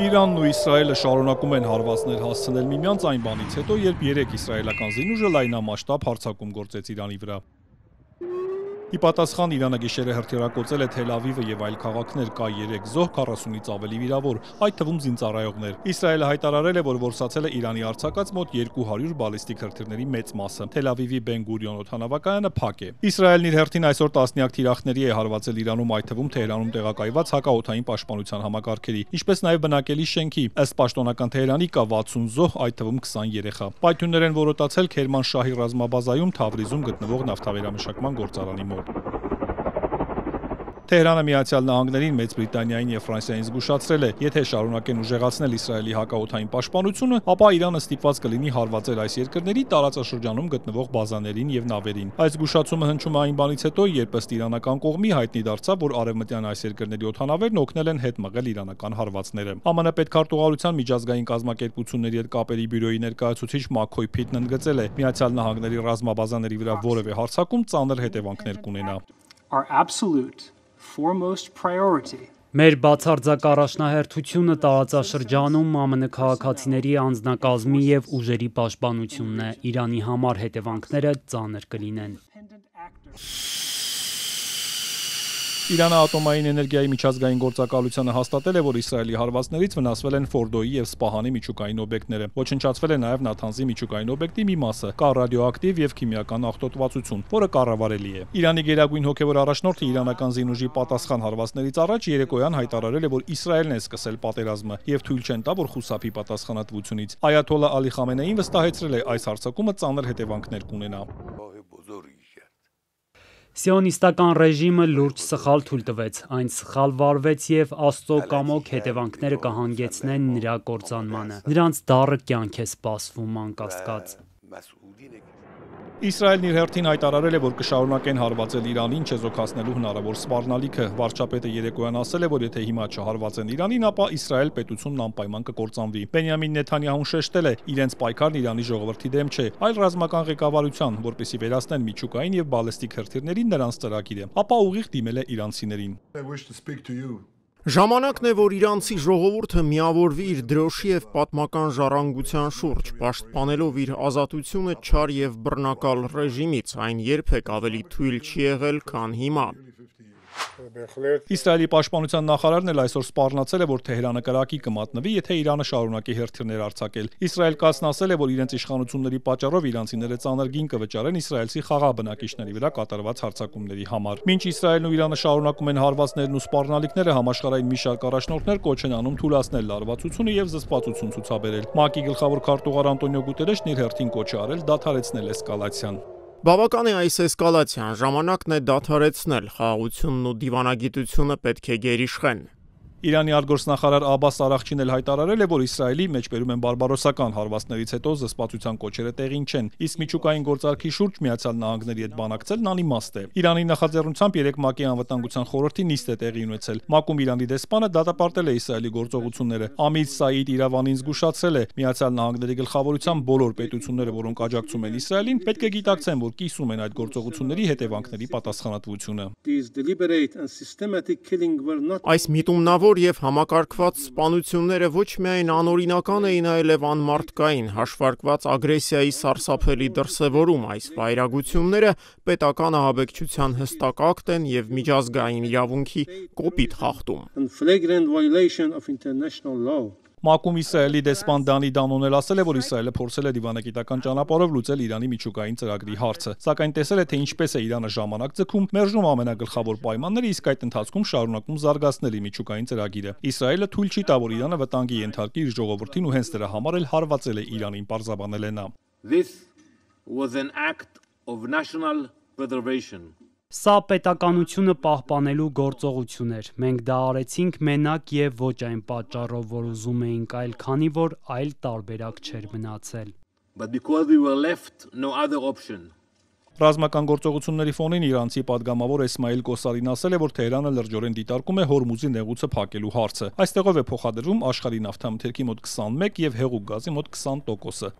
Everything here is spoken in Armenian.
Իրանն ու Իսրայելը շարունակում են հարվածներ հասցնել միմյանց այն բանից հետո, երբ 3 իսրայելական զինուժը լայնամասշտաբ հարձակում գործեց Իրանի վրա։ Ի պատասխան Իրանը գիշերը հրթիռակոծել է Թել Ավիվը եւ այլ քաղաքներ, կա 3 զոհ, 40-ից ավելի վիրավոր, այդ թվում զինծառայողներ։ Իսրայելը հայտարարել է, որ որսացել է Իրանի արձակած մոտ 200 բալիստիկ հրթիռների մեծ մասը։ Թել Ավիվի Բեն Գուրիոն օդանավակայանը փակ է։ Իսրայելն իր հերթին այսօր տասնյակ թիրախների է հարվածել Իրանում, այդ թվում Թեհրանում տեղակայված հակաօդային պաշտպանության համակարգերի, ինչպես նաեւ բնակելի շենքի։ Ըստ պաշտոնական Թեհրանի կա 60 զոհ, այդ թվում 20 երեխա։ Պայթյուններ են որոտացել Քերմանշահի ռազմաբազայում Թավրիզում գտնվող նավթավերամշակման գործարանի մոտ։ Թեհրանը Միացյալ Նահանգներին, Մեծ Բրիտանիային եւ Ֆրանսիային զգուշացրել է, եթե շարունակեն ուժեղացնել Իսրայելի հակաօդային պաշտպանությունը, ապա Իրանը ստիպված կլինի հարվածել այս երկրների տարածաշրջանում գտնվող բազաներին եւ նավերին։ Այս զգուշացումը հնչում է այն բանից հետո, երբ ըստ իրանական կողմի հայտնի դարձավ, որ արևմտյան այս երկրների օդանավերն օգնել են հետ մղել իրանական հարվածները։ ԱՄՆ պետքարտուղարության միջազգային կազմակերպությունների հետ կապերի բյուրոյի ներկայացուցիչ Մաքքոյ Փիթն ընդգծել է, Միացյալ Նահանգների ռազմաբազաների վրա որևէ հարձակում ծանր հետևանքներ կունենա։ Մեր բացարձակ առաջնահերթությունը տարածաշրջանում ԱՄՆ քաղաքացիների անձնակազմի եւ ուժերի պաշտպանությունն է, Իրանի համար հետևանքները ծանր կլինեն։ Իրանը ատոմային էներգիայի միջազգային գործակալությանը հաստատել է, որ Իսրայելի հարվածներից վնասվել են Ֆորդոյի եւ Սպահանի միջուկային օբյեկտները։ Ոչնչացվել է նաեւ Նաթանզի միջուկային օբյեկտի մի մասը, կա ռադիոակտիվ եւ քիմիական աղտոտվածություն, որը կառավարելի է։ Իրանի գերագույն հոգեվոր առաջնորդը իրանական զինուժի պատասխան հարվածներից առաջ երեկոյան հայտարարել է, որ Իսրայելն է սկսել պատերազմը եւ թույլ չեն տա, որ խուսափի պատասխանատվությունից։ Այաթոլլա Ալի Խամենեին վստահեցրել է, այս հարձակումը ծանր հետևանքներ կունենա։ Սիոնիստական ռեժիմը լուրջ սխալ թույլ տվեց, այն սխալ վարվեց եւ Աստծո կամոք հետևանքները կհանգեցնեն նրա կործանմանը։ Նրանց դառը կյանք է սպասվում անկասկած։ Իսրայելն իր հերթին հայտարարել է, որ կշարունակեն հարվածել Իրանին չեզոքացնելու հնարավոր սպառնալիքը։ Վարչապետը երեկոյան ասել է, որ եթե հիմա չհարվածեն Իրանին, ապա Իսրայել պետությունն անպայման կկործանվի։ Բենյամին Նեթանյահուն շեշտել է, իրենց պայքարն Իրանի ժողովրդի դեմ չէ, այլ ռազմական ղեկավարության, որպեսզի վերացնեն միջուկային եւ բալեստիկ հրթիռներին նրանց ծրագիրը, ապա ուղիղ դիմել է իրանցիներին։ Ժամանակն է, որ իրանցի ժողովուրդը միավորվի իր դրոշի եւ պատմական ժառանգության շուրջ, պաշտպանելով իր ազատությունը չար եւ բռնակալ ռեժիմից, այն երբեք ավելի թույլ չի եղել, քան հիմա։ Իսրայելի պաշտպանության նախարարն էլ այսօր սպառնացել է, որ Թեհրանը կրակի կմատնվի, եթե Իրանը շարունակի հրթիռներ արձակել։ Իսրայել կազմն ասել է, որ իրենց իշխանությունների պատճառով իրանցիները ծանր գին կվճարեն իսրայելցի խաղաղ բնակիչների վրա կատարված հարձակումների համար։ Մինչ Իսրայելն ու Իրանը շարունակում են հարվածներն ու սպառնալիքները, համաշխարհային մի շարք առաջնորդներ կոչ են անում թուլացնել լարվածությունը եւ զսպվածություն ցուցաբերել։ ՄԱԿ-ի գլխավոր քարտուղար Անտոնիո Գուտերեշն իր հերթին կոչ է արել դադարեցնել էսկալացիան։ Բավական է այս էսկալացիան, ժամանակն է դադարեցնել, խաղաղությունն ու դիվանագիտությունը պետք է գերիշխեն։ Իրանի արտգործնախարար Աբբաս Արաղչին էլ հայտարարել է, որ Իսրայելի մեջբերում են բարբարոսական հարվածներից հետո զսպվածության կոչերը տեղին չեն, իսկ միջուկային գործարքի շուրջ Միացյալ Նահանգների հետ բանակցելն անիմաստ է։ Իրանի նախաձեռնությամբ 3 ՄԱԿ-ի անվտանգության խորհրդի նիստ է տեղի ունեցել։ ՄԱԿ-ում Իրանի դեսպանը դատապարտել է Իսրայելի գործողությունները։ Ամիր Սաիդ Իրավանին զգուշացրել է, Միացյալ Նահանգների գլխավորությամբ բոլոր պետությունները, որոնք աջակցում են Իսրայելին, պետք է գիտակցեն, որ կիսում են այդ գործողությունների հետևանքների պատասխանատվությունը։ Այս միտումնավոր եւ համակարգված սպանությունները ոչ միայն անօրինական էին, այլև անմարդկային, հաշվարկված ագրեսիայի սարսափելի դրսևորում, այս վայրագությունները պետական ահաբեկչության հստակ ակտ են եւ միջազգային իրավունքի կոպիտ խախտում։ ՄԱԿ-ում Իսրայելի դեսպան Դանի Դանոն էլ ասել է, որ Իսրայելը փորձել է դիվանագիտական ճանապարհով լուծել Իրանի միջուկային ծրագրի հարցը, սակայն տեսել է, թե ինչպես է Իրանը ժամանակ ձգում, մերժում ամենագլխավոր պայմանները, իսկ այդ ընթացքում շարունակում զարգացնել իր միջուկային ծրագիրը։ Իսրայելը թույլ չի տա, որ Իրանը վտանգի ենթարկի իր ժողովրդին ու հենց դրա համար էլ հարվածել է Իրանին, պարզաբանել է նա։ Սա պետականությունը պահպանելու գործողություն էր։ Մենք դա արեցինք մենակ եւ ոչ այն պատճառով, որ ուզում էինք, այլ քանի որ այլ տարբերակ չէր մնացել։ Ռազմական գործողությունների ֆոնին իրանցի падգամավոր Էսմայիլ Կոսարին ասել է, որ Թեհրանը լրջորեն դիտարկում է Հորմուզի նեղուցը փակելու հարցը։ Այստեղով է փոխադրվում աշխարհի նավթամթերքի մոտ 21 եւ հեղուկ գազի մոտ 20%-ը։